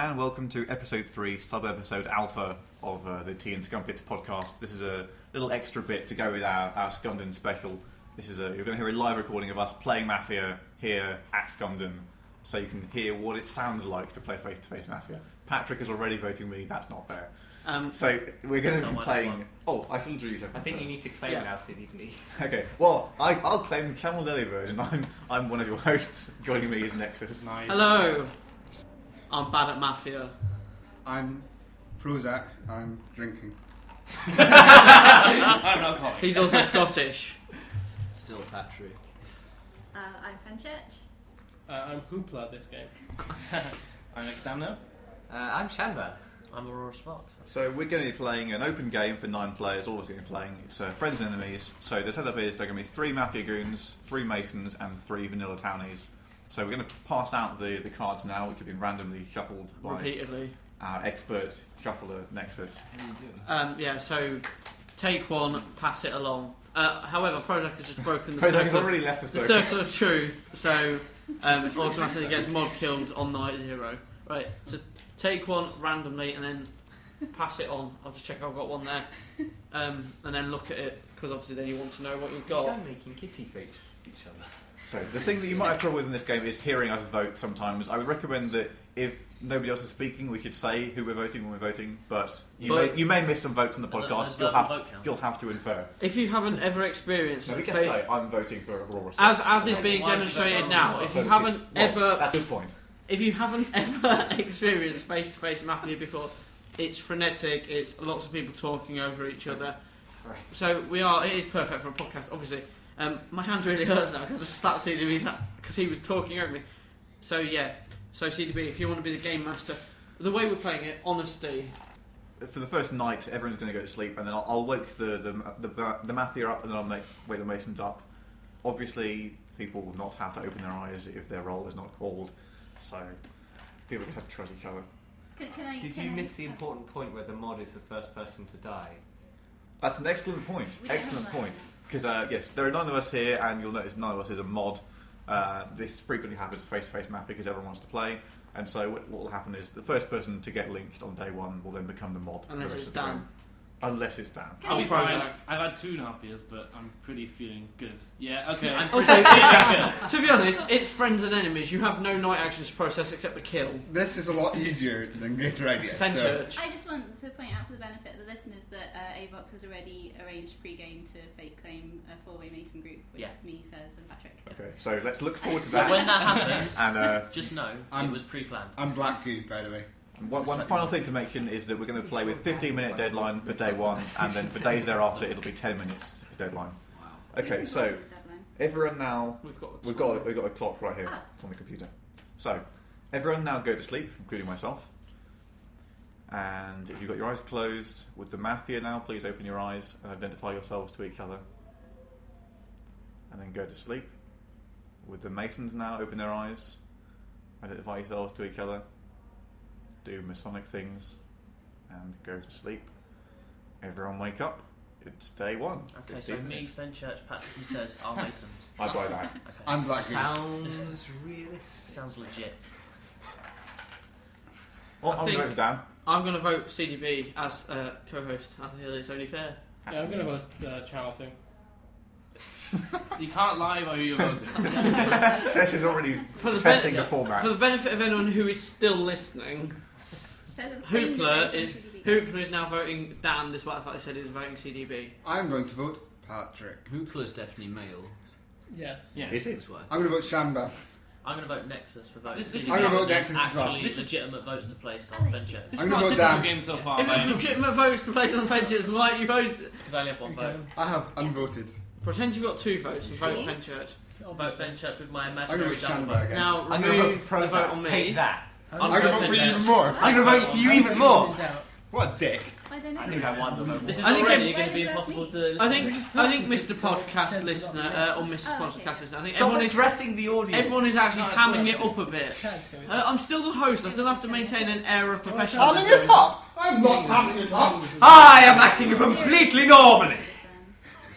and welcome to episode 3, sub-episode alpha of the Tea and Scumpets podcast. This is a little extra bit to go with our Scumdon special. You're going to hear a live recording of us playing Mafia here at Scumdon, so you can hear what it sounds like to play face-to-face Mafia. Patrick is already voting me, that's not fair. So we're going to be playing... Oh, I should introduce everyone. I think first. you need to claim now, CDB. Okay, well, I'll claim Camel Deli version. I'm one of your hosts. Joining me is Nexus. Nice. Hello. I'm bad at Mafia. I'm Prozac. I'm drinking. He's also Scottish. Still Patrick. I'm Fenchurch. I'm Hoopla this game. I'm Xdaamno. I'm Shanba. I'm AurorusVox. So we're going to be playing an open game for 9 players. All of us are going to be playing. It's friends and enemies. So the setup is there are going to be 3 Mafia goons, 3 Masons, and 3 vanilla townies. So we're going to pass out the cards now, which have been randomly shuffled by Repeatedly. our expert shuffler Nexus. So take 1, pass it along. However, Prozac has just broken the Prozac has circle, already left the the circle. circle of truth, so automatically gets mod killed on night 0. Right, so take 1 randomly and then pass it on. I'll just check I've got one there. And then look at it, because obviously then you want to know what you've got. You're making kissy faces at each other. So the thing that you might have trouble with in this game is hearing us vote sometimes. I would recommend that if nobody else is speaking, we should say who we're voting when we're voting, but you may miss some votes in the podcast. You'll have to infer. If you haven't ever experienced No, we it, can say I'm voting for Aurora. as is being demonstrated now, if you haven't ever... That's a good point. If you haven't ever experienced face-to-face Mafia before, it's frenetic, it's lots of people talking over each other. Right. So it is perfect for a podcast, obviously. My hand really hurts now because I just slapped CDB because he was talking over me. So CDB, if you want to be the game master, the way we're playing it, honesty. For the first night, everyone's going to go to sleep, and then I'll wake the Mafia up, and then I'll wake the Masons up. Obviously, people will not have to open their eyes if their roll is not called, so people just have to trust each other. Did you miss the important point where the mod is the first person to die? That's an excellent point. Excellent point. Because yes, there are 9 of us here, and you'll notice none of us is a mod. This frequently happens face-to-face Mafia because everyone wants to play, and so what will happen is the first person to get linked on day 1 will then become the mod. Unless it's Dan. Unless it's Dan. I'll be Prozac. fine. I've had 2 Napiers, but I'm pretty feeling good. Yeah, okay. Also, to be honest, it's friends and enemies. You have no night actions to process except the kill. This is a lot easier than Greater Idea. Fenchurch. I just want to point out for the benefit of the listeners that AurorusVox has already arranged pre-game to fake claim a 4-way Mason group with me, Sez and Patrick. Okay, so let's look forward to So that. when that happens, And just know it was pre-planned. I'm Black Goo, by the way. one final thing to mention is that we're going to play with 15-minute deadline for day 1, and then for days thereafter it'll be 10 minutes for deadline. Okay, so everyone now we've got a clock right here on the computer. So everyone now go to sleep, including myself. And if you've got your eyes closed, with the Mafia now, please open your eyes and identify yourselves to each other. And then go to sleep. With the Masons now, open their eyes, identify yourselves to each other. Do Masonic things and go to sleep. Everyone wake up. It's day 1. Okay, so me, Fenchurch, Patrick, and Says are Masons. I buy that. Okay. I'm Black Goo. Sounds realistic. Sounds legit. Well, I'm going to vote for Dan. I'm going to vote CDB as co-host. I think it's only fair. Yeah, I'm going to vote Channel 2. You can't lie about who you're voting. Sess is already For the testing ben- the format. For the benefit of anyone who is still listening, Hoopla is now voting Dan, despite the fact he said he was voting CDB. I'm going to vote Patrick. Hoopla's definitely male. Yes. Is it? I'm going to vote Shanba. I'm going to vote Nexus for voting. This is I'm going to vote There's Nexus as well. actually legitimate votes to place on Fenchurch. This I'm is gonna not a vote typical Dan. game so far. If there's legitimate votes to place on Fenchurch, why aren't you voting? Because I only have 1 vote. I have unvoted. Pretend you've got 2 votes and vote Fenchurch. I'll vote Fenchurch with my I'm imaginary going to vote double Shanba vote. again. Now I'm going to remove vote the for vote on me. Take that. I'm going to vote for you even more. I'm going to vote for you even more. What a dick. I don't know. I think I won the vote. This is I think already going to be impossible to listen I think Mr. Podcast Listener or Mrs. Podcast Listener, I think Stop addressing the audience. everyone is actually hamming it up a bit. I'm still the host. I still have to maintain an air of professionalism. Hamming it up! I'm not hamming it up! I am acting completely normally.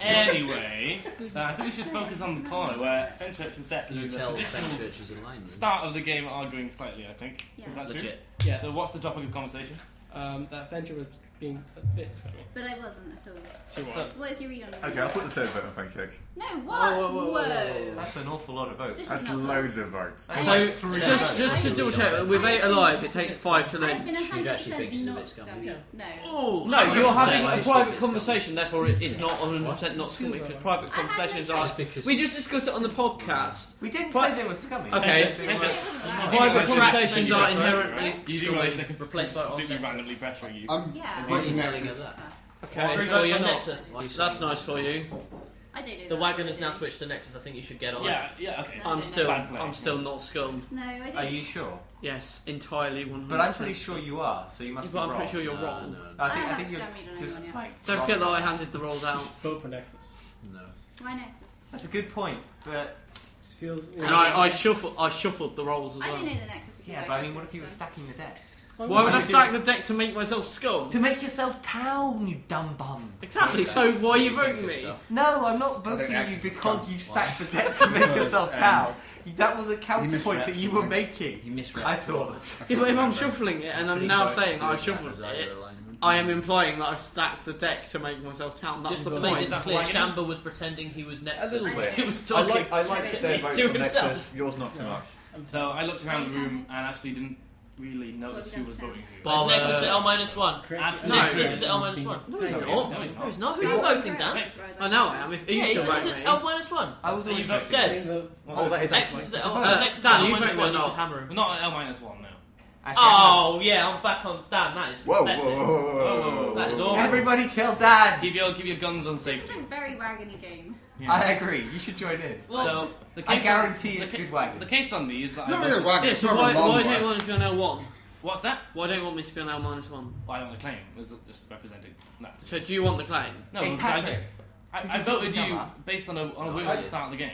Anyway, I think we should focus on the corner where Fenchurch and Sets are Can you doing the tell traditional Fenchurch's alignment? start of the game arguing slightly, I think. Yeah. Is that true? Legit. Yeah. So what's the topic of conversation? That Fenchurch was being a bit scummy. But I wasn't at all. She was. So- What is your read on it? Okay, I'll put the third vote on Fenchurch. No, what? Whoa. That's an awful lot of votes. This That's is not loads of votes. That's So, like 3 just votes. to double check, with 8 alive, it takes 5 to I've been lynch. 100% not it's scummy. scummy. Yeah. No. Oh, no, I'm you're not having saying why a you private should be conversation, therefore it is not 100% not scummy, because private I had conversations no are... Just because We just discussed it on the podcast. We didn't say they were scummy. Okay. We said they were- Private Fenchurch- conversations Fenchurch, are right? inherently You do realise they scummy. can Replace that on completely Nexus. randomly pressuring you. I'm Yeah. Why are you voting telling her Nexus. that? Okay, Three so votes you're on not... Nexus. That's nice for you. I don't do The that. wagon has now switched to Nexus. I think you should get on. Yeah, okay. No. I'm still not scum. No, I don't. Are you sure? Yes, entirely 100%. But I'm pretty sure you are, so you must be But I'm wrong. pretty sure you're No, wrong. no, I think I you're haven't scummied on just anyone like. Don't forget that I handed the rolls out. Vote for Nexus. no. My Nexus. That's a good point, but Just feels. And I shuffled the rolls as I well. don't know the Nexus. is yeah. very But I mean, close what to if you were this stacking the deck? Why would I stack the deck to make myself scum? To make yourself town, you dumb bum. Exactly, so why are you voting me? No, I'm not I think voting you Nexus is because scum. you stacked the deck to make yourself Because, town. That was a counterpoint that misread you were something. making. You misread. I thought. Yeah, but if I'm shuffling it and I'm now saying I shuffled it, I am implying that I stacked the deck to make myself town. That's Just the to make point. this clear, Shamba was pretending he was Nexus. A little bit. He was I talking. like their votes To on himself. Nexus, yours not so much. So I looked around the room and actually didn't really notice who was voting who. Bollocks. Is Nexus at L-1? Absolutely. Nexus is at L-1. No, he's No, not. he's No, he's not. not. Who are you voting, Dan? Nexus. I know I am. If Yeah, you he's still at vote me. L-1. I was always Are you voting. Says. Oh, that is Nexus actually. is at It's a vote. Nexus is Dan, at you vote L-1. me or You not? should hammer him. We're not at L-1 now. Actually, Oh yeah, I'm back on Dan. That is Whoa, whoa, pathetic. whoa, whoa, whoa. That is no. awful. Everybody kill Dad. Keep your guns on This is safety. a very wagony game. Yeah. I agree. You should join in. Well, So the I case guarantee on, it's the, good ca- wagon. the case on me is that It's not I really a voted, wagon. Yeah, It's so more of why a long don't you one. want me to be on L1? what's that? Why don't you want me to be on L-1? Why don't I claim? Was it just representing that? So do you want the claim? No, Hey, because I Patrick. just Did I you voted vote you Scummer? based on a whim I- at the start of the game.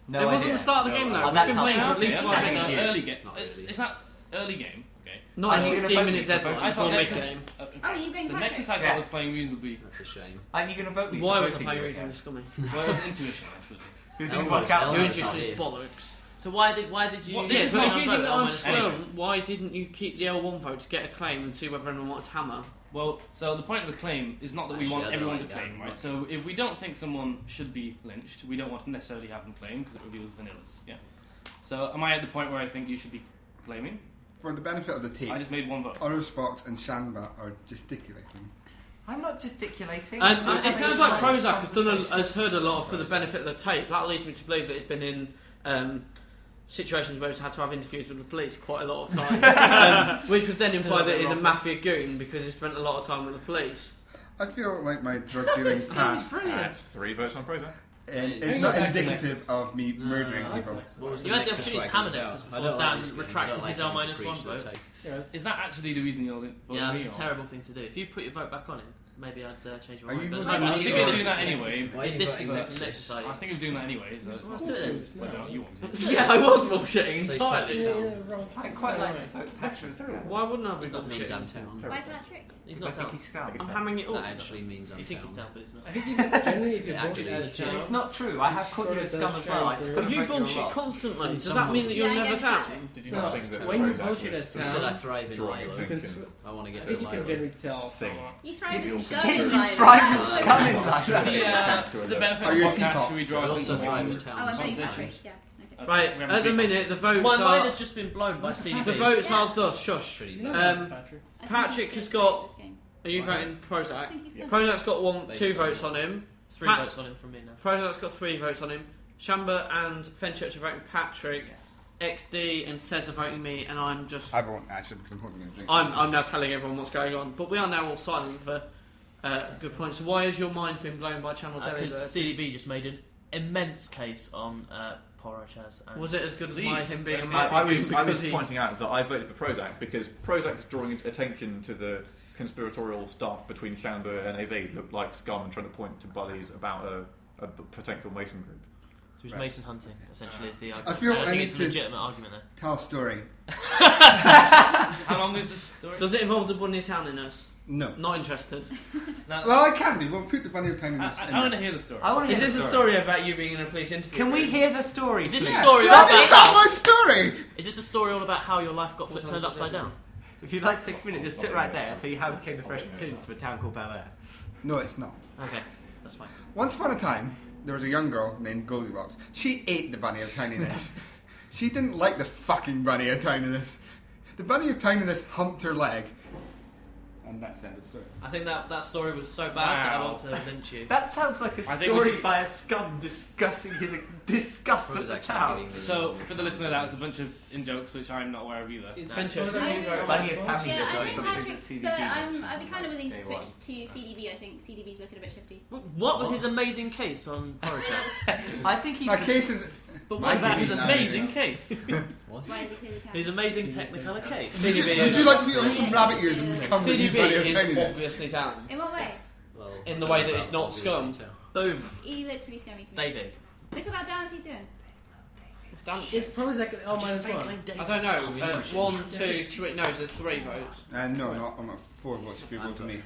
No it wasn't idea. the start of the game though. Oh, We've that's been how- playing for at Okay, least okay, 5 okay. so minutes. early game. Not really. Is that early game? Okay. Not Are a you gonna 15 vote minute me? deadline I for thought mid Nexus. game. Okay. Oh, you being So Patrick? Nexus I thought Yeah. was playing reasonably. That's a shame. Aren't you going to vote me? Why for was I voting playing you reason again? scummy? Well, it was intuition actually. You didn't Elmo's- work out. Your Elmo's intuition not is here. bollocks. So why did you? What, Yeah, this is but not if you vote think that I'm L-1? scum, Anyway. why didn't you keep the L1 vote to get a claim and see whether anyone wanted to hammer? Well, so the point of the claim is not that we Actually, want I don't everyone to like claim, that right? much. So if we don't think someone should be lynched, we don't want to necessarily have them claim because it reveals vanillas. Yeah. So am I at the point where I think you should be claiming? For the benefit of the team, I just made one vote. AurorusVox and Shanba are gesticulating. I'm not gesticulating. And I'm just it having sounds a like nice Prozac conversation. has heard a lot for the benefit of the tape. That leads me to believe that it's been in situations where it's had to have interviews with the police quite a lot of time, which would then imply that he's a mafia goon because he spent a lot of time with the police. I feel like my drug dealing past That's 3 votes on Prozac. is not indicative of me murdering people. What was You had the Nexus opportunity to wagon hammer about? Nexus I before don't like Dan this game. retracted I don't his like L-1 having to preach vote. the tape. Yeah. Is that actually the reason you're voting Yeah, me? it's a or- terrible thing to do. If you put your vote back on it, maybe I'd change my Are mind. you But voting I was thinking of doing that It anyway. Why are you distances voting it from Nexus I was side. thinking of doing that anyway, so it's Let's not do it then. whether or not you want to. Yeah, I was bullshitting So entirely. he's probably I quite like to vote Patrick. Why wouldn't I be It doesn't mean he's bullshitting? town. Why Patrick? He's Because I not think town. he's scum. I'm hamming it That up. actually means I'm You think he's town. town, but he's not. I think you generally, if you're Yeah, voted actually, as it's town, It's not true. I have called Sort you a of scum does as well. I just change couldn't You vote you a bullshit lot. constantly. Does that someone- mean that you're Yeah, I never guess town? Patrick. Did you No, not think that when you Prozac voted was as You town, said I thrive in drawing life. you can. attention? I want to I get think you can to generally tell Thing. someone. You thrive You'll in see. scum Said you violence. thrive in Uh, scum in yeah. life. Yeah, to for the a benefit Are of you the a podcast, teapot? should we draw I some also thrive conclusions? as Oh, I'm town. voting Conversation. Patrick. Yeah. Okay. Right, We have at the people. minute, the votes Mine are... has just been blown by CDB. The votes Yeah. are thus, shush. Pretty No, bad. Patrick. I think Patrick he's has gonna got- this game. Are you Wow. voting I Prozac? think he's Yeah. gonna- Prozac's got Based 2 on votes that. on him. 3 Pat- votes on him from me now. Prozac's got 3 votes on him. Shamba and Fenchurch are voting Patrick. Yes. XD and Says are voting me, and I'm just... I won't actually because I'm holding a drink. I'm now telling everyone what's going on. But we are now all silent for good points. So why has your mind been blown by Channel Daily? Because CDB just made an immense case on Porochaz. And Was it as good as Please, my him being a let's see. mafia I goon was because he... pointing out that I voted for Prozac because Prozac is drawing attention to the conspiratorial stuff between Shanba and AV. Looked like Scum trying to point to buddies about a potential Mason group. So he's Right. Mason hunting, essentially, is the argument. I feel And I think need it's a to- legitimate argument there. Tell a story. How long is this story? Does it involve the bunny of towniness? No. Not interested. No, Well, I can be. We'll put the bunny of tininess in I want to there. hear the story. I want to Is hear this the a story about you being in a police interview? Can we hear the story? Is this please? a story Stop all it, about tell my story! Is this a story all about how your life got flipped turned upside down? If you'd like to take a minute, just sit right there and tell you how we became the fresh platoons of a town called Bel Air. No, it's not. Okay, that's fine. Once upon a time, there was a young girl named Goldilocks. She ate the bunny of tininess. She didn't like the fucking bunny of tininess. The bunny of tininess humped her leg. And that's the end of the story. I think that story was so bad that I Wow. want to lynch you. That sounds like a I think we story should- by a scum discussing his disgust at the town. So, for the listener, that was a bunch of in-jokes which I'm not aware of either. Is Fenchurch, Fenchurch who you vote? Bunny of town Yeah, is I think something that Patrick, CDB but mentioned. I'd be kind of willing to Day switch one. to CDB. I think CDB's looking a bit shifty. What with his amazing case on Porochaz? I think he's My the case is... But My what about case his is amazing case? Why is he clearly town? His amazing Technicolor case. Would you, CDB would is- you like to be on some rabbit ears and become the new bunny CDB of is tininess? obviously down. In what way? In the way that it's not scum. Boom. He looks pretty scummy to me. David. Look at that dance he's doing. Is Prozac on minus one? I don't know. 1, 2, wait, no, there's 3 votes. No, not I'm at 4 votes if you vote to me.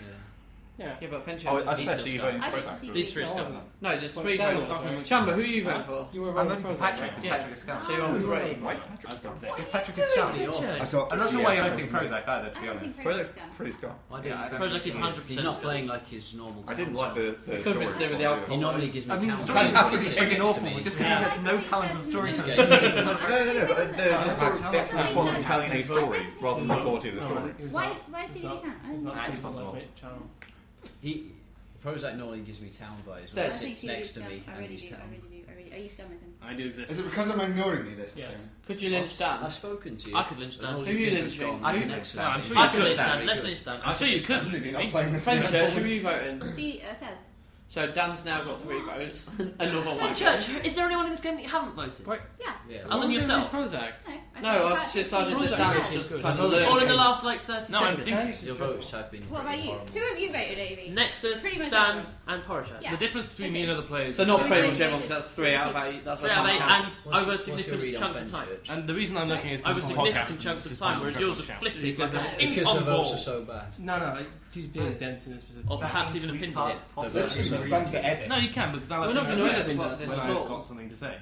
Yeah. Yeah, but Fenchurch. Oh, I is- said so you voted I for just Prozac. see These three No, stuff. wasn't No, there's Well, 3 Dan was votes. talking about- Shamba, who are you voting for? You were I'm voting voting for for Patrick. Prozac. Because Patrick is scum. So you're on 3. What? I've got Because Patrick is scum. I thought... I'm not sure why you're voting Prozac. Prozac either, to I be don't honest. think Prozac's Prozac's scum. pretty scum. Prozac is 100% He's not scum. playing like his normal. I didn't talent. like the It could be to do with the alcohol. He normally gives me. I mean, the talent. story is Happy pretty to friggin' next to awful, me. just because he has no talent as a storyteller. The story definitely responds to telling a story rather than the quality of the story. Why is CDB town? I don't know. It's possible. He Prozac normally gives me town vibes. So When I he think sits next CDB's to me scum. I and really he's do. town. I really do. Are you scum with him? I do exist. Is it because I'm ignoring me this Yes. time? Could you lynch Dan? I've spoken to you. I could lynch Dan. And all Who you you did was lynching? go on I- the Nexus no, I'm thing. sure I you could could lynch Dan. Dan. Let's lynch Dan. I'm sure you could I'm lynch really not me. playing this Fenchurch, game. who are you voting? See, says. So Dan's now got 3 votes. Another one. Fenchurch, is there anyone in this game that you haven't voted? Yeah. Yeah. Other than yourself? Prozac. No, I've decided that Dan is just kind of Or in the lurking. last like 30 No, I'm seconds? thinking. Your votes have been. What about pretty you? horrible. Who have you voted, Davey? Nexus, Pretty much Dan, everyone. and Porochaz. Yeah. The difference between me and other players So is not that- pretty much everyone, 'cause that's 3 out of 8. That's 3 out of 8 what and What's- over what's your significant read on chunks of time. Fenchurch? And the reason I'm looking is Over because significant podcast chunks of just time, can't whereas respect yours the are show. flitting Because like of- a ping Because pong the votes ball. are so bad. No, she's being dense in this specific. Or perhaps even a pinball. This is fun to edit. No, you can because I like We're not to gonna know edit the part of this when at I've all. got something to say.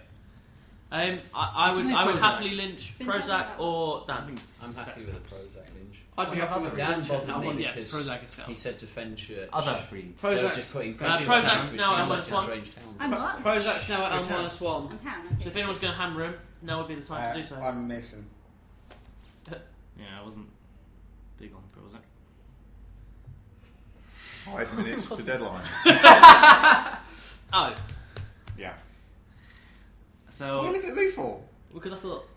I would Prozac. happily lynch Been Prozac talking or I Dan. think I'm happy with the Prozac lynch. I'd be happy with Dan Fenchurch bothered now. me Yes, because Prozac is scum. he said to Fenchurch. Other breeds. They were Prozac's just putting Prozac's now at like a -1. strange town. I'm what? Prozac's now at Your town. L-1. I'm town. So Okay. if anyone's going to hammer him, now would be the time to do so. I'm Mason. Yeah, I wasn't big on Prozac. 5 minutes to deadline. Oh, Yeah. So What are you looking at me for? because I thought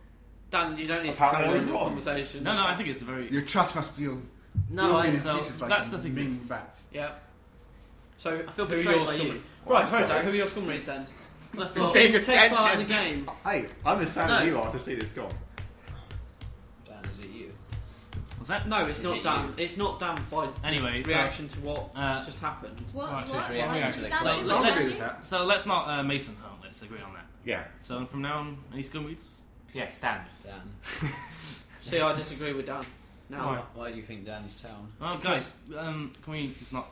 Dan, you don't need to Apparently carry on he's the wrong. conversation. no, I think it's a very Your trust must feel no, in I, his so pieces like that stuff million exists. bats. Yeah. So I feel who are betrayed your by scum you. reads? Well, Right, I'm sorry. Prozac, who are your scum reads then? because I You're thought paying Take part in the attention. game. Hey, I'm as sad No. as you are to see this gone. Dan, is it you? Was that? No, it's Is not it Dan. It's not Dan by Anyway, reaction to what so, just happened. What? Right, What? so it's What? reaction. Is that So what you let's- want? agree with that. so let's not Mason home. Let's agree on that. Yeah. So from now on, any scum reads? Yes, Dan. Dan. See, I disagree with Dan. Now, Right. Why do you think Dan's town? Well, Because- guys, can we? It's not.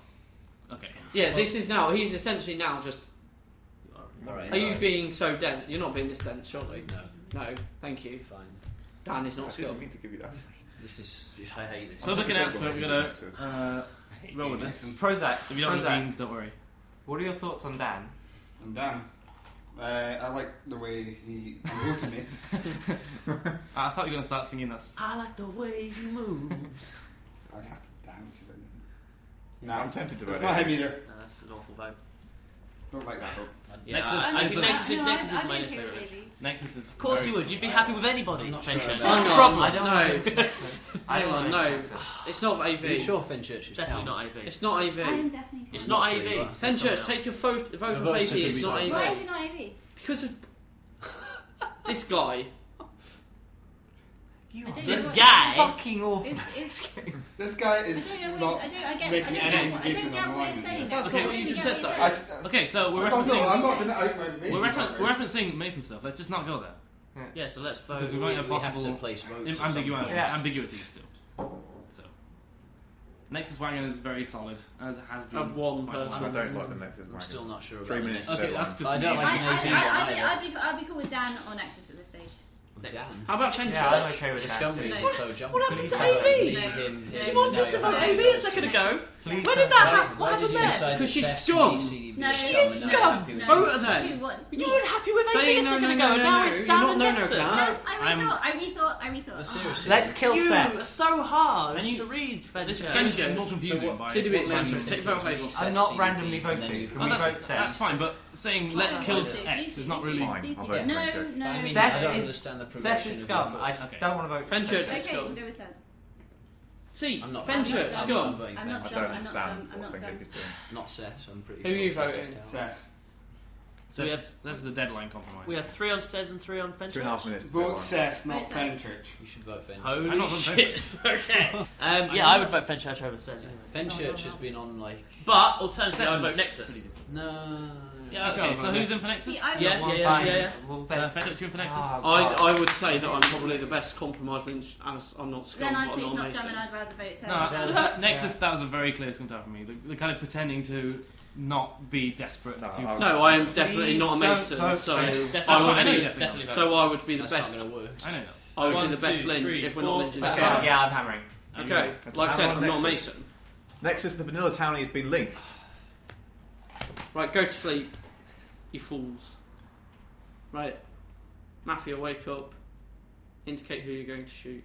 Okay. yeah, this is now. He's essentially now just. Alright. Are you being so dense? You're not being this dense, surely. No, No, thank you. fine. Dan is not I didn't scum. mean to give you that. This is. I hate this. Public I'm announcement. We're gonna Nexus. roll with this. And Prozac. If you don't know what it Prozac. means, don't worry. What are your thoughts on Dan? And Dan, I like the way he voted me. I thought you were gonna start singing this. I like the way he moves. I'd have to dance if I didn't. No, I'm tempted to vote It's not it. him either. No, that's an awful vote. Don't like that vote. Yeah, Nexus I is think the- Nexus is No, Nexus is I'd my be next okay with favourite. Davey. Nexus is. Of course very you would. You'd be happy with anybody. I'm not sure Fenchurch. about That's the that. problem. I don't No. want to Hang on, no. It's not Are you AV. sure Fenchurch is It's definitely town? not AV. It's not I am AV. definitely It's town. not I'm not sure you AV. are. Fenchurch, take your vote The off votes AV. are gonna It's be not like- Why AV. is it not AV? Because of this guy. You I are don't This know what- guy. fucking awful. Is- This guy I is don't know not what I get making what any you're indication on saying. mine. That's Okay, not what you just said, though. Okay, so we're I'm not referencing going to out my Mason. we're referencing Mason stuff. Let's just not go there Yeah, so let's vote. because we might have We have possible to place votes. ambiguity still. So Nexus Wagon is very solid, as it has been. Of one quite a while. person. I don't like the Nexus I'm Wagon. still not sure. 3 about minutes. the Okay, deadline. that's just I don't me. like the AV I'd be cool with Dan or Nexus at this stage. next one. How about Fenchurch? Yeah, I'm okay with The that. Scumdon too. is also jumping. What happened to Please AV? vote me, him, She him, wanted and to now vote you AV have a second to ago. Please Where don't did that vote. happen? What Why did happened you there? decide Because she's Seth scum. to be CDB No, scum She and is now scum. happy with Vote it? her then. You were happy with AV Saying a no, second no, ago, no, and no, now no. it's You're Dan not and no, Nexus. Dan. I rethought. But seriously. Let's kill You are Seth. so hard And you- to read, This Fenchurch. is getting more confusing by CDB and random- Nexus. Take vote favour. I'm not randomly voting. Can Oh, we vote that's Seth? fine, but saying let's kill These two, X is not these really. two, Fine, these I'll two. vote No, Fenchurch. no. I mean, Seth I don't is- understand the Seth progression is of scum. your I vote. Okay. don't want to vote Fenchurch Fenchurch. is Okay, we'll scum. go with Seth. See, I'm I'm not Fenchurch, not scum. voting I'm not I Fenchurch. don't I'm not understand scum, I'm what not Fenchurch is doing. Not Seth, so I'm pretty Who sure are you Seth's voting? down. Seth. So this is a deadline compromise. We have 3 on Sez and 3 on Fenchurch. 2.5 minutes. to Vote deadline. Seth, not Vote Seth. Fenchurch. You should vote Fenchurch. I'm Holy not on shit. Okay. Yeah, I would vote Fenchurch over Sez. Fenchurch has been on like But alternatively, I would vote Pretty Nexus. decent. no. Yeah, okay, so who's in for Nexus? See, I- Yeah. Well, then, Fenchurch in for Nexus? I would say that I'm probably the best compromise lynch as I'm not scum, Then but I'd I'm say it's not not scum Mason. and I'd rather vote Seth. No, Nexus, that was a very clear scum for me. The kind of pretending to to be desperate No, to. I would- No, I am definitely Please not a don't Mason, vote so Fenchurch. That's I fine, would I know you be, definitely vote. so I would be the That's best. not going to work. I know that. I would be 1, the best 2, lynch 3, if we're 4, not lynching Okay, scum. yeah, I'm hammering. Okay, Let's like I said, hammer I'm not a Nexus. Mason. Nexus, the vanilla townie has been linked. Right, go to sleep, you fools. Right, Mafia, wake up. Indicate who you're going to shoot.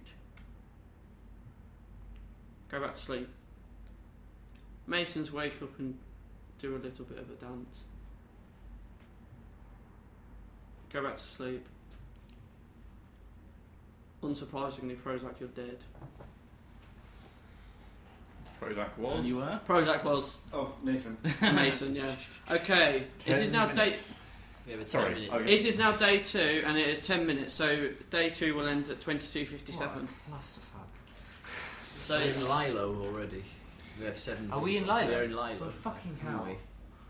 Go back to sleep. Masons, wake up and do a little bit of a dance. Go back to sleep. Unsurprisingly, Prozac, you're dead. Prozac was. You were? Prozac was Oh, Mason. a Mason, yeah. Okay, it is now day. We have a 10 Sorry. minute. Oh, It is now day 2, and it is 10 minutes. So day 2 will end at 22:57. Clusterfuck. So in Lilo already. We have 7. Are we in Lilo? We're in Lilo. Oh, fucking hell.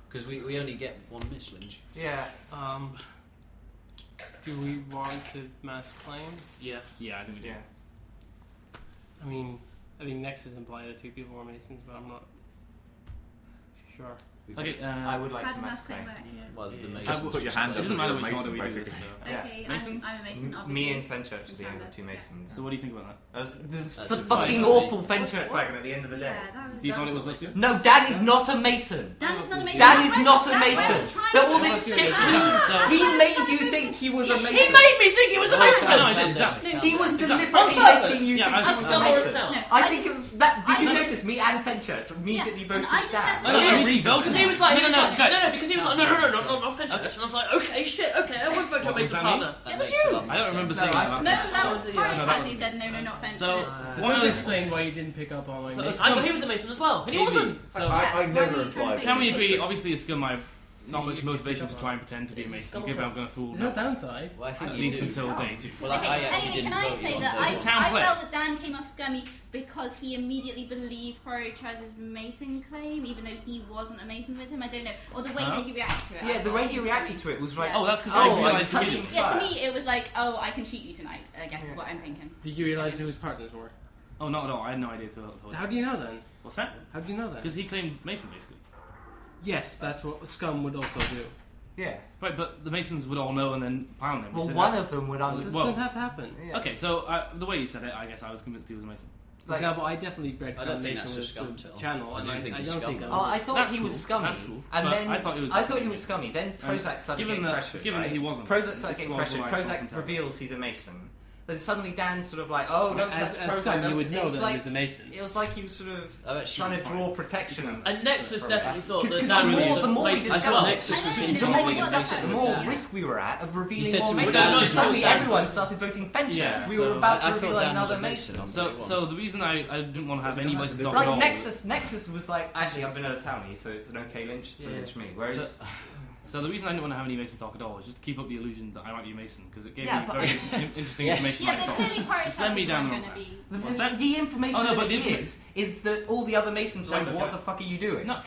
Because we only get one miss lynch. Yeah. Do we want to mass claim? Yeah. Yeah, I think we do. Yeah. I mean, I think Nexus implied that 2 people were Masons, but I'm not sure. Okay, I would like How to does mass mass claim claim. work? Well, the Yeah. Masons Just put your hand It up. doesn't matter You're a which order Mason, we do this. basically. So. Yeah. Okay, Masons? I'm a Mason, obviously. Me and Fenchurch are the Shanba, only 2 yeah. Masons. So what do you think about that? There's That's a advice. fucking awful Fenchurch wagon at the end of the day. Yeah, that was. Do you find it was that's listed? No, Dan is not a Mason. Dan is not a Mason. Dan That's is why- not a that's why I Mason. was trying That to all do this it. shit. So- He made you think he was a Mason. He made me think he was a Mason! No, I did, exactly. No, He was exactly. deliberately On purpose. making you Yeah, think I he was was a still Mason. down. No, I think it was that. Did you I- notice me and Fenchurch immediately Yeah, voted and I didn't Dan? necessarily- No, Yeah. you voted. Because he was like, No, because he was like, no, not Fenchurch. And I was like, okay, shit, okay, I would vote to a What was Mason that partner. That It was makes a you! lot more I don't sense. remember No, saying I- that. No, that That was was the- Porochaz no, that who wasn't. said no, not Fenchurch. So, That what does I explain why you didn't pick up on my So- Mason. I thought he was a Mason as well, and he wasn't! So, I never Why implied. can we agree? Obviously, a scum, I've not much motivation to try and pretend to be a Mason, given I'm going to fool There's no them. downside. Well, I think At you least do. until day 2. Well, I actually Anyway, didn't can I vote say on that those. It's a town I play. felt that Dan came off scummy because he immediately believed Porochaz's Mason claim, even though he wasn't a Mason with him. I don't know, or the way Huh? that he reacted to it. Yeah, the way he reacted to it was like, Yeah. Oh, that's because Oh, I realised I he touched didn't. him. Yeah, to me it was like, oh, I can cheat you tonight. I guess is Yeah. what I'm thinking. Did you realise who his partners were? Oh, not at all. I had no idea. So how do you know then? What's that? How do you know that? Because he claimed Mason, basically. Yes, that's what Scum would also do. yeah. Right, but the Masons would all know and then pound him. Well, which one they- of them would It under. Well- doesn't have to happen. Yeah. Okay, so the way you said it, I guess I was convinced he was a Mason. For Like- example, I definitely read I don't think Foundation that's a with scum the channel, I and do I think don't it's think scum. that Oh, was- I thought That's he was cool. scummy. That's cool. And But then I thought he was I thought he definitely was scummy. Then And Prozac started given getting that, pressured. given right? that he wasn't, Prozac it's started getting plausible pressured. I saw Prozac some terrible. reveals he's a Mason. Then suddenly Dan's sort of like, oh, don't as touch Prozac. Scum, don't you would touch-" know it was that like, he was the Masons. it was like he was sort of I've actually trying to draw protection. And Nexus definitely thought that Because Dan the was more- a the more we Mason discuss as well. it, Nexus was I know, being The more we told discussed it, the with more Dan. risk we were at of He revealing said more to Masons. Dan, Because no, suddenly no, no. everyone started voting Fenchurch. Yeah, we so were about to I thought reveal Dan was another a Mason Mason. on So, day one. so the reason I didn't want to have any Masons at all. Like Nexus was like, actually, I'm vanilla townie, so it's an okay lynch to Yeah. lynch me. Whereas So the reason I didn't want to have any Mason talk at all is just to keep up the illusion that I might be a Mason, because it gave Yeah, me but- very interesting Yes. information. Yeah, I but thought. clearly Just let me Porochaz down is the going to wrong be. What's that? The information Oh, no, that but it the info- gives is that all the other Masons are like, Shanba, what yeah. the fuck are you doing? No,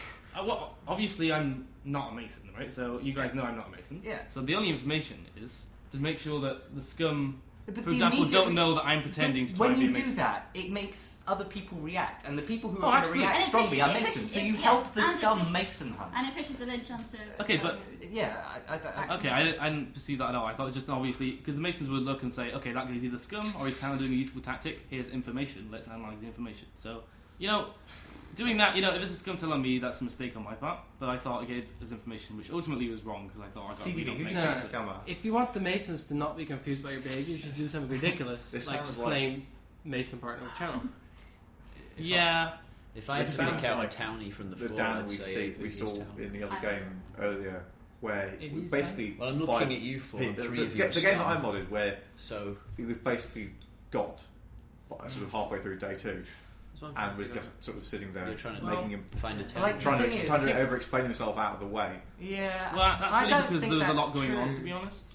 obviously I'm not a Mason, right? So you guys know I'm not a Mason. Yeah. So the only information is to make sure that the scum, But for the example, immediate- don't know that I'm pretending to try When and be you a do Mason. that, it makes other people react, and the people who Oh, are going to absolutely. react And it strongly pushes- are it Masons. pushes- So you yeah, help the and it scum pushes- Mason hunt. And it pushes the lynch onto. Okay, but Yeah, I okay, I didn't perceive that at all. I thought it was just obviously because the Masons would look and say, okay, that guy's either scum or he's kind of doing a useful tactic. Here's information. Let's analyze the information. So, doing that, if it's a scum telling me, that's a mistake on my part. But I thought I gave us information which ultimately was wrong because I thought I got CDB, who Masons. do you No. think is scummer? If you want the Masons to not be confused by your behaviour, you should do something ridiculous, This like sounds just like- claim Mason partner of channel. Yeah. If I It had to pick sounds out like a townie from the The floor, Dan I'd we say we it is saw town. in the other game earlier, where It we is basically Well, I'm looking at you four, and the, three of you the, are the game that I scum. modded, where So we've basically got sort of halfway through day 2, That's what I'm trying and to was figure just sort of sitting there you're trying to making him find a town. Like, trying The thing to is- over-explain himself out of the way. Yeah, Well, that's I really don't because think there was a that's lot going on, true. to be honest.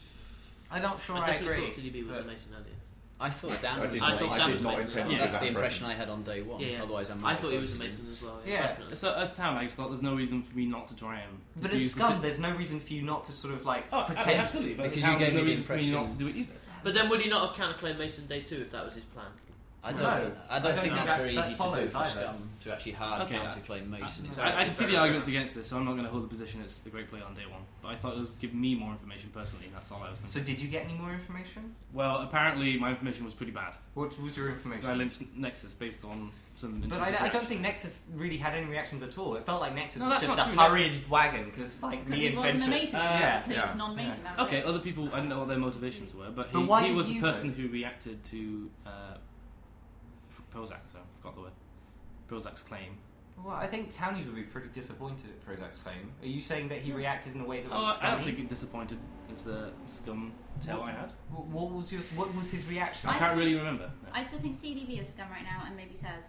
I'm not sure I I definitely agree. thought CDB was a but- Mason earlier. I thought Dan I was did a I not, thought Mason. Dan I was did not Mason. intend to Yeah, give That's that the impression impression. I had on day one. Yeah, yeah. Otherwise, I'm I thought he was a Mason as well. Yeah. Definitely. So as town, I just thought there's no reason for me not to try and. But as confuse the scum, si- there's no reason for you not to sort of like Oh, pretend. absolutely. But as Because town, you there's gave no me the reason for me not impression- to do it either. But then would he not have counterclaimed Mason day 2 if that was his plan? I No, don't I think don't that's think very that easy to do follows for either. scum to actually hard Okay, counterclaim Mason. I can see the arguments against this, so I'm not going to hold the position it's a great play on day 1. But I thought it was give me more information personally, and that's all I was thinking. So did you get any more information? Well, apparently my information was pretty bad. What was your information? I lynched Nexus based on some. But intuitive I don't reaction. think Nexus really had any reactions at all. It felt like Nexus No, was that's just a not true. hurried wagon because like Because me he and wasn't a Fenchurch. Mason. Yeah, Claimed yeah. non-Mason. Yeah. that was Okay, it. other people, I don't know what their motivations were, but But why he did was the you person vote? who reacted to Prozac, so I forgot the word. Prozac's claim. Well, I think Townies would be pretty disappointed at Prozac's claim. Are you saying that he reacted in a way that was Oh, I don't scummy? think it disappointed as the scum tale I had. What was his reaction? I I can't still- really remember. No. I still think CDB is scum right now, and maybe says.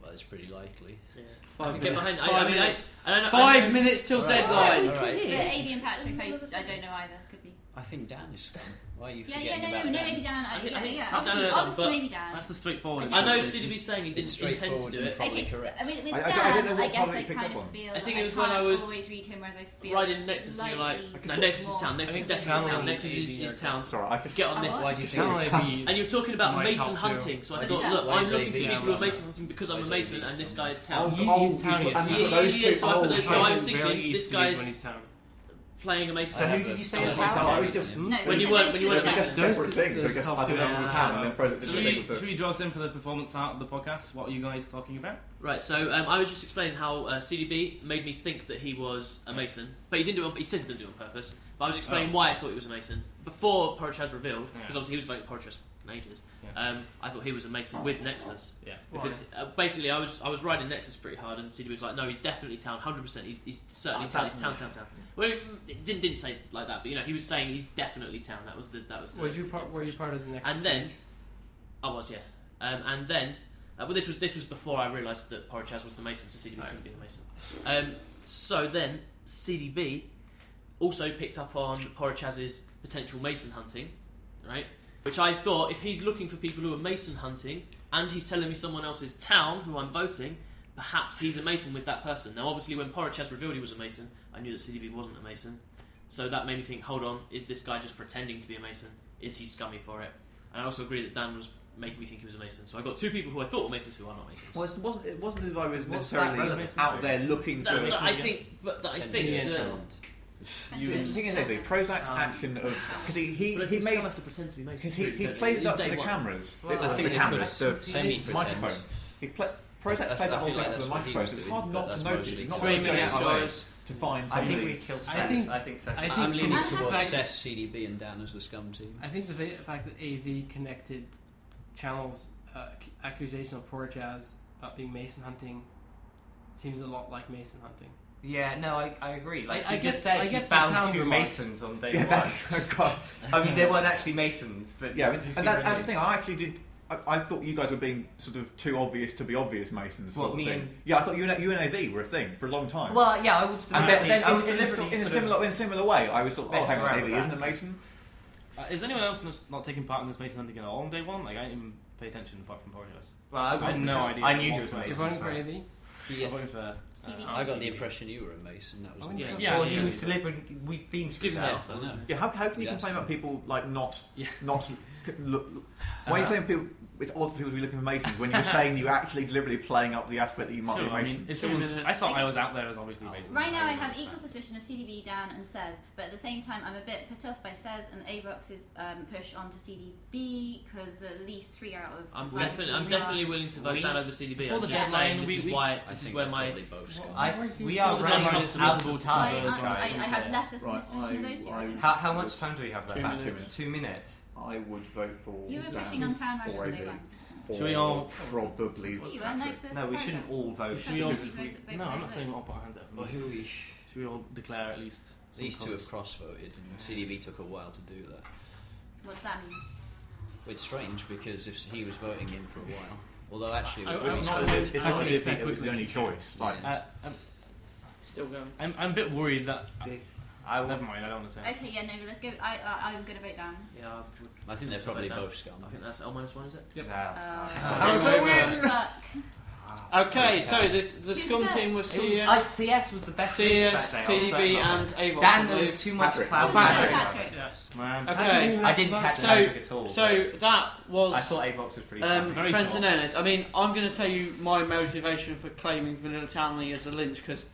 Well, it's pretty likely. Yeah. 5 Get minutes. behind. I 5 mean, minutes. I don't know. 5 minutes till Alright. deadline. Alright. But AB and Patrick, I don't know either. Could be. I think Dan is scum. Why are you Yeah, forgetting no, about no, Dan? maybe Dan. I think- Yeah, I think yeah. Dan Obviously, is scum, obviously but- maybe Dan. That's the straightforward. I I know interpretation. CDB's saying he It's didn't intend to straightforward do and it. probably correct. I mean, with I Dan, don't know what I guess part I you picked kind up of on. feel. I think that it was when I can't was always read him, whereas I feel Right in Nexus, and you're like, slightly no, Nexus is more- town. Nexus is think definitely Town town. Nexus and is AV are town. Sorry, I just Get on Oh, this. what? Why do you think Town it's AV. And you're talking about My Mason top two. hunting, so I Why thought, is that? look, Why I'm is looking AV for people scum? who are Mason hunting because I'm Why a is Mason AV and this scum? guy's town. He Oh, is towny. and Yeah, those yeah, two. so I put oh, those- so I was Very thinking easy this to read guy's when he's town. playing a Mason. So who I did have you a say scum was as town? well. I was just- No, When it you was weren't- those when you two weren't They're guys. just separate things. I Those guess top I think two that's the are- town, and then present Should we draw us in for the performance art of the podcast? What are you guys talking about? Right, so I was just explaining how CDB made me think that he was a Mason, but he didn't do it. He says he didn't do it on purpose. But I was explaining why I thought he was a Mason before Porochaz revealed, because Yeah. obviously he was voting Porochaz for ages. Yeah. I thought he was a Mason with Nexus. Yeah. Because basically I was riding Nexus pretty hard, and CDB was like, no, he's definitely town, 100%. He's certainly town. He's town. Well, it didn't say it like that, but he was saying he's definitely town. That was the. Were you part of the next? And then I was, yeah. And then, well, this was before I realised that Porochaz was the Mason, so CDB couldn't be the Mason. So then CDB also picked up on Porochaz's potential Mason hunting, right? Which I thought, if he's looking for people who are Mason hunting, and he's telling me someone else's town who I'm voting, perhaps he's a Mason with that person. Now, obviously, when Porochaz revealed he was a Mason, I knew that CDB wasn't a Mason. So that made me think, hold on, is this guy just pretending to be a Mason? Is he scummy for it? And I also agree that Dan was making me think he was a Mason. So I got two people who I thought were Masons who are not Masons. Well, it wasn't as though I was What's that necessarily relevant? out there looking for. That I think that The thing is, Eddie, Prozac's action of because he but I think made some have to pretend to be Masons. because he plays it up for the cameras, Well, I the think they cameras, could the semi-pretend. microphone. Prozac I played the feel whole thing like up for that's the what he microphone. was So it's doing, hard but not to that's notice. mostly It's not 3 like going minutes, out there guys. to find I think somebody. we killed I think- I think so. I think- I'm leaning And the towards fact- Cess, CDB, and Dan as the scum team. I think the fact that AV connected Channel's accusation of Porochaz about being Mason hunting seems a lot like Mason hunting. Yeah, no, I agree. Like I he just get- I said, he get the found town two remark. Masons on day Yeah, one. that's God. I mean, they weren't actually Masons, but Yeah, did you see and what I that's the mean? thing. I actually did. I thought you guys were being sort of too obvious to be obvious Masons. Sort What, of me thing. and- Yeah, I thought you and AV were a thing for a long time. Well, yeah, I was. and then I was in a similar way, I was sort of, oh, hang on, around AV with isn't that. a Mason. Is anyone else not taking part in this Mason hunting at all on day one? Like, I didn't even pay attention apart from Porochaz. Well, I had no idea. I knew he was a whatsoever. You're Mason. voting for AV? I'm voting for. CDB. I got the impression you were a Mason. That was Oh, the yeah. main- Yeah, Well, yeah. he was delivering. We've been Given that that after. after, Yeah, how can you Yeah, complain about people like not Yeah. look? Why are you saying people? It's odd for people to be looking for Masons when you're saying you're actually deliberately playing up the aspect that you might be a I Mason. mean, if someone's, I thought I was out there as obviously Mason. Right now, I would have understand. equal suspicion of CDB, Dan, and Sez, but at the same time, I'm a bit put off by Sez and Avox's push onto CDB because at least 3 out of I'm 5 definitely willing to vote We- Dan over CDB. For I'm the just deadline, saying this is I this is think where they're my probably both scum. We are For the running deadline, out it's of reasonable time. to vote. I have less suspicion Right, of those two. I- How much time do we have left? 2 About 2 minutes. minutes. 2 minutes. I would vote for. You were Dan pushing on Town or Marshal AV. day one. Should we all- Probably? You were Patrick. Nexus. No, we shouldn't all vote. Should we all? Vote for No, I'm not AV. saying all put our hands up. Well, who we? Should we all declare at least? some These two colours? have cross-voted, and CDB took a while to do that. What's that mean? It's strange because if he was voting in for a while, although actually I- with It's these not two- as if, it's not as if Actually, it was the only choice. Like, Yeah. Still going. I'm a bit worried that. I will. Never mind, I don't want to say. Okay, yeah, no, let's go. I'm going to vote down. yeah. I think they're probably both scum. I think that's L-1, is it? Fuck. Okay, so the scum team was CS, CS was the best match CS, that day. I was so CDB, happy. and Avox. Dan, I there was believe. too much Patrick. cloud. Patrick. Yes. Man. Okay, I didn't catch So- Patrick at all. so that was I thought Avox was pretty fun. Very friends short. and enemies. I mean, I'm going to tell you my motivation for claiming Vanilla Townley as a lynch because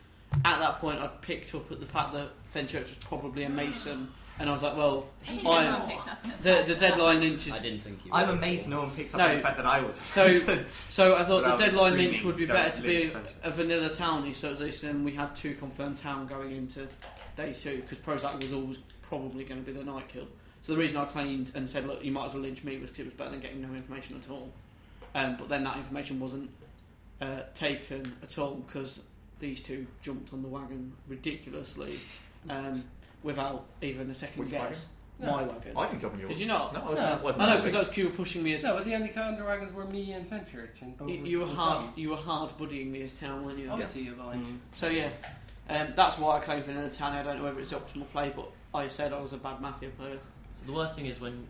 at that point I'd picked up at the fact that Fenchurch was probably a Mason, and I was like, well, I think everyone I, picks up on the deadline lynch is I didn't think you. I'm were. amazed no one picked up No. on the fact that I was. So I thought But I the was deadline screaming, lynch would be "Don't better to be lynch Fenchurch." a Vanilla Townley, so at least then we had 2 confirmed town going into day 2 because Prozac was always probably going to be the night kill. So the reason I claimed and said, look, you might as well lynch me was because it was better than getting no information at all. But then that information wasn't taken at all because these two jumped on the wagon ridiculously without even a second Which guess. wagon? My wagon. I didn't jump on yours. Did you not? No, I No. wasn't. I know because that was you were pushing me as No, but the only underwagons were me and Fenchurch, and both you were were hard. dumb. You were hard buddying me as town, weren't you? Obviously, you're like. So yeah, that's why I claim for another town. I don't know whether it's optimal play, but I said I was a bad mafia player. So the worst thing is when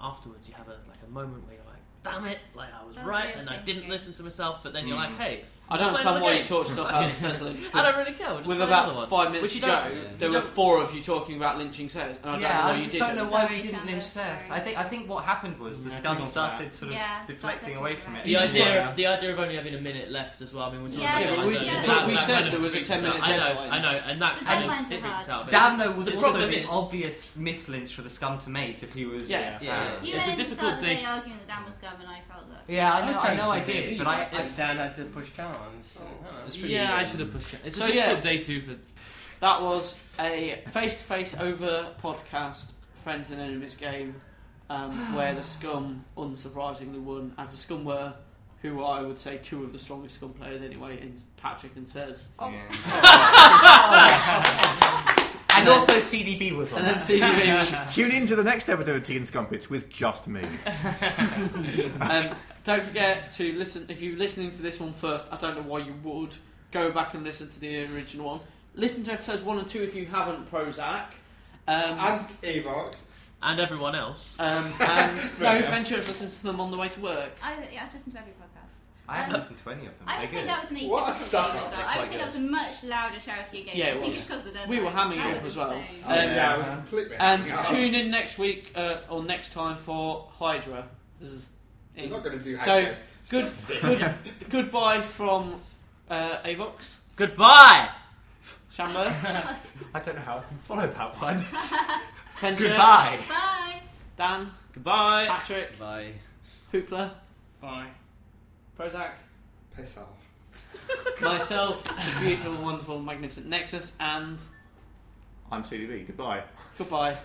afterwards you have a moment where you're like, damn it, like I was That was right weird and I thinking. didn't listen to myself, but then you're like, hey, I don't Play understand another why you game. talk stuff out of Says Lynch. I don't really care. We'll just With play another about one. 5 minutes Which to you go, don't- there you were don't- 4 of you talking about lynching Says, and I don't know Yeah, why I you just didn't. don't know why we Sorry, didn't Chandler, lynch Cess. sorry. I think what happened was the Yeah, scum keep on started sort of Yeah, deflecting that's away from it. The exactly idea, the idea of only having a minute left as well. I mean, we're talking Yeah, about but we- deadlines, but we that said kind of there was a freaks us 10-minute out. deadline. I know, and that The kind deadlines of were freaks us hard. out. But Dan, though, was it's also still an is. obvious mislynch for the scum to make if he was. Yeah. Yeah. You It's a were difficult start the day date. arguing that Dan was scum, and I felt that. Yeah, was I trying know I to pick did, AV, but I. like, Dan had to push down. I don't know. It's pretty Yeah, I good. should have pushed it. It's So, a difficult yeah. day too for. That was a face-to-face over podcast Friends and Enemies game where the scum unsurprisingly won, as the scum were, who I would say 2 of the strongest scum players anyway, in Patrick and Sez. And also CDB was on And then that. CDB. Tune in to the next episode of Tea and Scumpets with just me. Don't forget to listen, if you're listening to this one first, I don't know why you would, go back and listen to the original one. Listen to episodes 1 and 2 if you haven't, Prozac. And Avox. And everyone else. And no, Fenchurch listens to them on the way to work. I've listened to every podcast. I haven't listened to any of them. I would They're say good. that was an What a atypical game stuff as up. well. I would say that was a much louder, shoutier game. Yeah, it I think was. it's because of the deadlines. We were hamming That it up was as well. insane. Yeah, I was completely. And hanging out. tune in next week or next time for Hydra. This is I'm not going to do So, hackers. good, Stop good, goodbye from Avox, Goodbye! Shanba, I don't know how I can follow that one. Fenchurch, Goodbye. Bye. Dan, Goodbye. Patrick, Bye. Hoopla, Bye. Prozac, Piss off. myself, the beautiful, wonderful, magnificent Nexus, and I'm CDB. Goodbye. goodbye.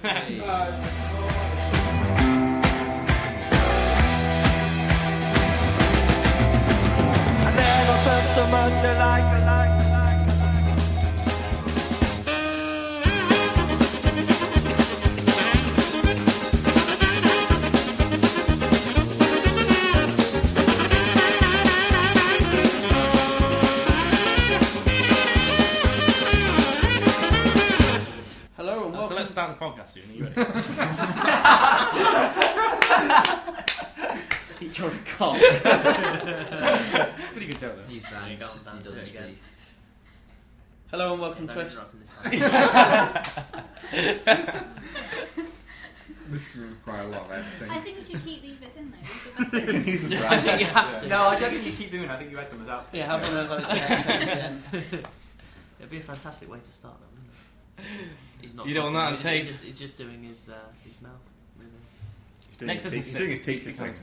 I never felt so much alike. podcast soon. Are you ready? You're a cock. Pretty good joke though. He's banned. Go on, Dan, He do doesn't it again. speak. Hello and welcome Don't to interrupt him this time. This is quite a lot of editing. I think we should keep these bits in though. These are the best bits. He's I think you have to. No, I don't think you keep doing it. I think you add them as outtakes. Yeah, have one of those at the end. It'd be a fantastic way to start them, wouldn't it? He's not You don't talking, want that on tape. He's just doing his mouth moving. Nexus he's is doing his sick. teeth Keep thing. going.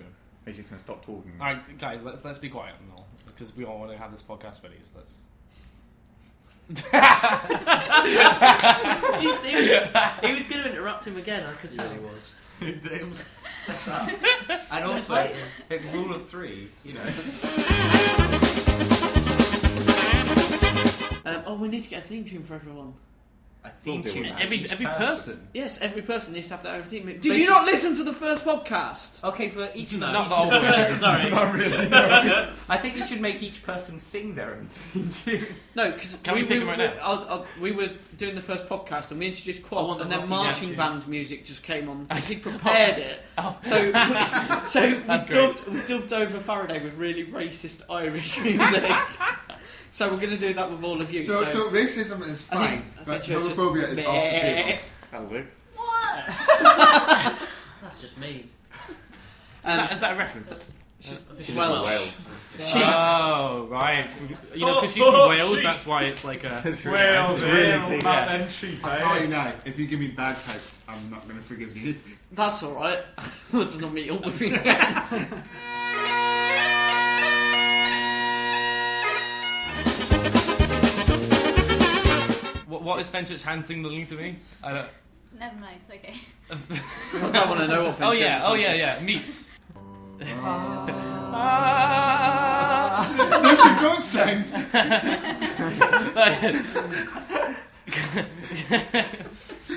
He's just going to stop talking. Alright, guys, let's be quiet and all, because we all want to have this podcast ready, so let's... he was going to interrupt him again, I could tell. He was. It was set up. And also, the rule of three, you know. We need to get a theme tune for everyone. A theme We'll do tune. it. Every Each person. Yes, every person needs to have their own theme. Did They you not should- listen to the first podcast? Okay, for each of No, us. not the whole thing. Sorry. Not really. I think you should make each person sing their own theme tune. No, because Can we pick 'em right now? we were doing the first podcast and we introduced I quads want and the then Rocky marching Yankee. band music just came on because he prepared it. Oh. So we That's great. dubbed over Faraday with really racist Irish music. So we're going to do that with all of you. So racism is fine, but homophobia is off the table. That'll do. What? That's just me. Is that a reference? She's Well, from Wales. Oh, right. You know, because she's from Wales, that's why it's like a... It's really deep. and sheep, I'll tell you now, if you give me bagpipes, I'm not going to forgive you. that's all right. We'll just not meet up with you again. What is Fenchurch hand signaling to me? I don't... Never mind. It's okay. I don't want to know what. Oh yeah, meats. Look, you don't sound.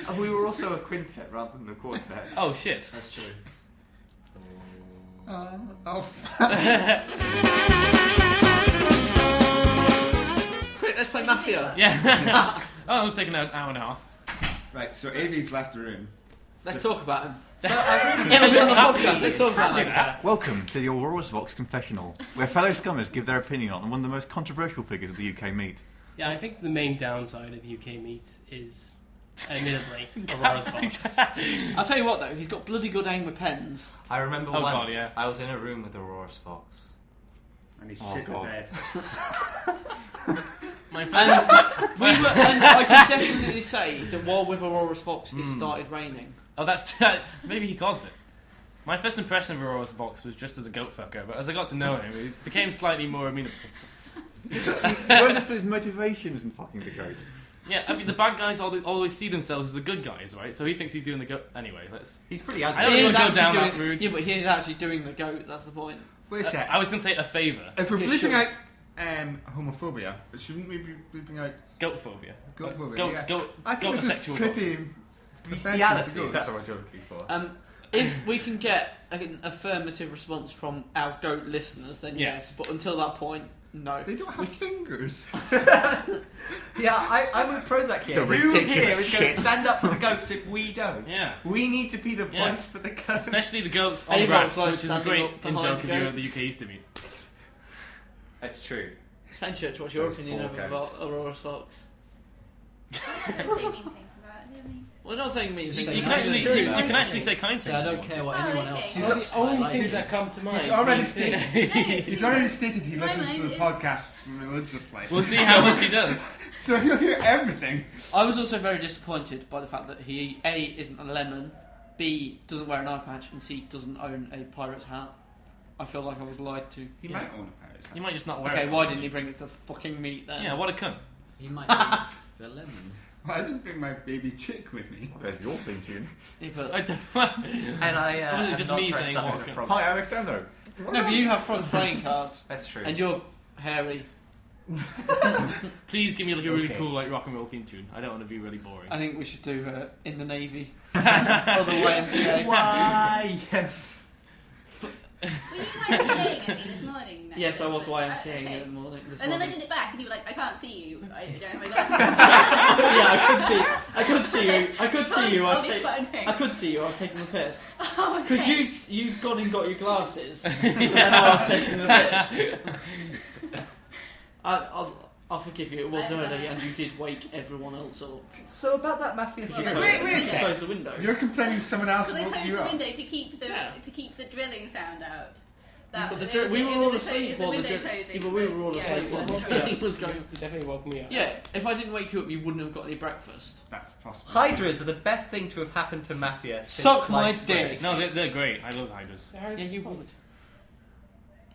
And we were also a quintet rather than a quartet. Oh shit. That's true. Quick, let's play Mafia. Yeah. Oh, it'll take an hour and a half. Right, so Avi's left the room. Let's talk about him. So I really It'll be on the podcast. Let's talk about Do him. that. Welcome to the AurorusVox confessional, where fellow scummers give their opinion on one of the most controversial figures of the UK meet. Yeah, I think the main downside of UK meats is, admittedly, AurorusVox. I'll tell you what though, he's got bloody good aim with pens. I remember Oh, once God, yeah. I was in a room with AurorusVox. And he Oh, shit the God. bed. My And, first... and I can definitely say that while with AurorusVox it started raining. Oh, that's... Maybe he caused it. My first impression of AurorusVox was just as a goat fucker, but as I got to know him, he became slightly more amenable. You understood his motivations in fucking the goats. Yeah, I mean, the bad guys always see themselves as the good guys, right? So he thinks he's doing the goat... Anyway, let's... He's pretty I ugly. don't He want is to go actually down that doing, route. yeah, but he is actually doing the goat. That's the point. Wait a sec. I was going to say a favour. If we're Yeah, bleeping sure. out homophobia, shouldn't we be bleeping out Goat phobia. goatphobia? Goat, Yeah. goat, I think this is sexual. pretty Bestiality, offensive is to that goats. what you're looking for? If we can get an affirmative response from our goat listeners, then Yeah. yes. But until that point, no. They don't have fingers. Yeah, I'm with Prozac here. The Who here ridiculous is going shit. to stand up for the goats if we don't? Yeah. We need to be the Yeah. voice for the goats. Especially the goats on Avox grass, likes which is a standing great up in behind joke of you at the goats. UK used to meet. That's true. Fenchurch, what's your Those opinion poor of goats. AurorusVox? Say mean things about it, didn't we? We're not saying mean Just things. say You can nice actually, things. you can actually say kind So things. I if you don't want care to. what Oh, anyone okay. else He's says. the Only I things like that come to mind. He's already mean stated. things. He's already stated he No, listens no, to the it's- podcast religiously. We'll see how much he does. So he'll hear everything. I was also very disappointed by the fact that he A isn't a lemon, B doesn't wear an eye patch, and C doesn't own a pirate's hat. I feel like I was lied to. He might own a pirate's hat. You might just not wear Okay, it. why didn't he bring it to fucking meat then? Yeah, what a cunt. He might be the lemon. Well, I didn't bring my baby chick with me. There's your theme tune. Yeah, but- I don't... And I Was it am just not me dressed saying up what? as a frog. Hi, I'm Xdaamno. no, but you have front playing cards, That's true. and you're hairy. Please give me like a really Okay. cool like rock and roll theme tune. I don't want to be really boring. I think we should do in the Navy. Or the YMCA. Why? Yes. Were you saying at me this morning? Nexus? Yes, I was Okay. YMCAing it in the morning. And then I did it back, and you were like, "I can't see you. I don't have my glasses." Yeah, I could see you. I could see you. I could see you. I was taking the piss. Oh, Because okay. you'd gone and got your glasses, and then I was taking the piss. I'll forgive you. It was early, and you did wake everyone else up. So about that mafia Because thing. you Wait a closed sec. the window. You're complaining someone else Because I woke closed you the up. window to keep the Yeah. drilling sound out. But It we was were the- all it was asleep the while the window drilling. closing, Yeah, but we were all yeah. asleep while the drilling was going. You definitely woke me up. Yeah, if I didn't wake you up, you wouldn't have got any breakfast. That's possible. Hydras are the best thing to have happened to mafia since Suck my sliced dick. bread. No, they're great. I love hydras. Yeah, you would.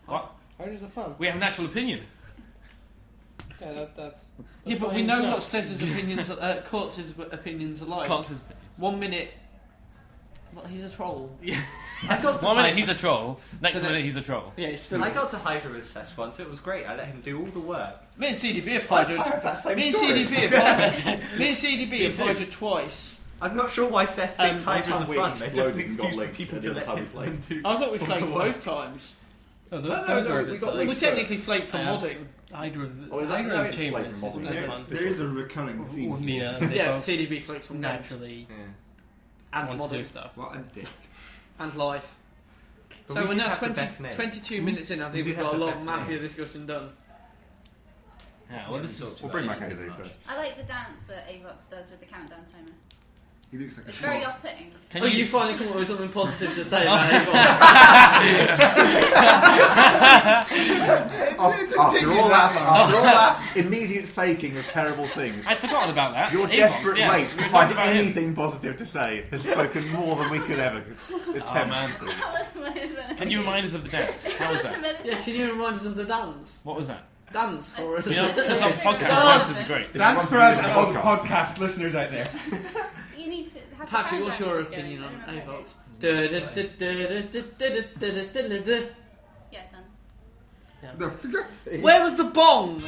What? Hydras are fun. We have an actual opinion. Yeah, that's Yeah, but we know what Cesar's opinions, Kurtz's opinions are like. Cots is. 1 minute. Well, he's a troll. I got to One minute Hydra- he's a troll. Next But minute he's a troll. Yeah, he's still. I got to Hydra with Cess once. It was great. I let him do all the work. Me and CDB have I Hydra. heard that same Me and story. CDB have Me and CDB have too. Hydra twice. I'm not sure why Cess thinks one Hydras time are we fun. They're just an exploded and got excuse for linked, people and to the other let time we them flaked. do. I thought we flaked Well, both times. Oh, No, those are a we bit got silly. linked. We technically flaked for Yeah. modding. Hydra Oh, is that Hydra no, of it's Chambers like modding, is yeah. fun. There is a recurring With theme. Mina, they Yeah, both CDB flakes from games. naturally And want to do modding. stuff. What a dick. And life. But So we we're do now have the 20, best name. 22 minutes in. I We think do we've have got a the lot of best mafia name. discussion done. Yeah, well, this is. We'll bring back Andy first. I like the dance that AurorusVox does with the countdown timer. He looks like a It's very smart. off-putting. Can Oh, you? you finally come up with something positive to say about After all that immediate faking of terrible things, I'd forgotten about that. your Avox, desperate yeah. wait We to were find talking about him. anything positive to say has spoken more than we could ever attempt man. to do. That was my Can you remind us of the dance? How was that? Yeah, can you remind us of the dance? What was that? Dance for us. You know, because our podcast Dance. dance is great. This is That's one for us the and all the podcast. podcast listeners out there. You need to have Patrick, the what's countdown your music opinion going. on I don't know what AurorusVox? it is. Yeah, done. No, for God's sake. Where was the bong?